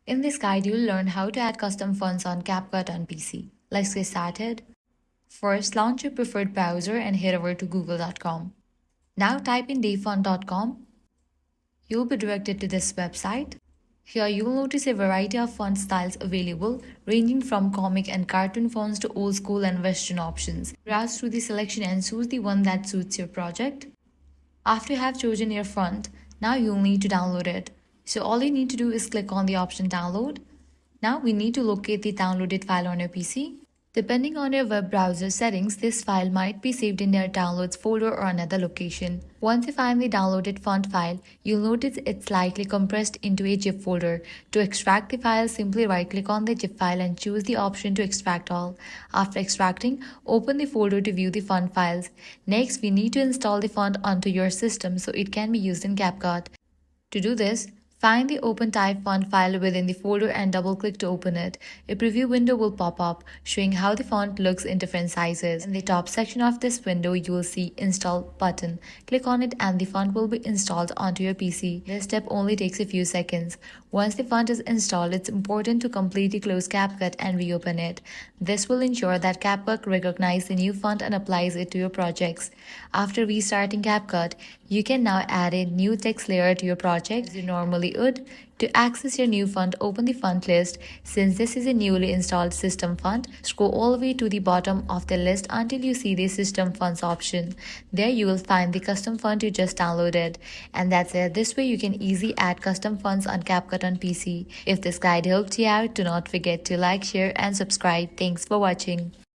In this guide, you'll learn how to add custom fonts on CapCut on PC. Let's get started. First, launch your preferred browser and head over to google.com. Now type in dayfont.com. You'll be directed to this website. Here you'll notice a variety of font styles available, ranging from comic and cartoon fonts to old school and western options. Browse through the selection and choose the one that suits your project. After you have chosen your font, now you'll need to download it. So all you need to do is click on the option download. Now we need to locate the downloaded file on your PC. Depending on your web browser settings, this file might be saved in your downloads folder or another location. Once you find the downloaded font file, you'll notice it's slightly compressed into a zip folder. To extract the file, simply right-click on the zip file and choose the option to extract all. After extracting, open the folder to view the font files. Next, we need to install the font onto your system so it can be used in CapCut. To do this, find the OpenType font file within the folder and double-click to open it. A preview window will pop up, showing how the font looks in different sizes. In the top section of this window, you will see Install button. Click on it and the font will be installed onto your PC. This step only takes a few seconds. Once the font is installed, it's important to completely close CapCut and reopen it. This will ensure that CapCut recognizes the new font and applies it to your projects. After restarting CapCut, you can now add a new text layer to your project as you normally would. To access your new font, open the font list. Since this is a newly installed system font, scroll all the way to the bottom of the list until you see the system fonts option. There you will find the custom font you just downloaded. And that's it. This way you can easily add custom fonts on CapCut on PC. If this guide helped you out, do not forget to like, share and subscribe. Thanks for watching.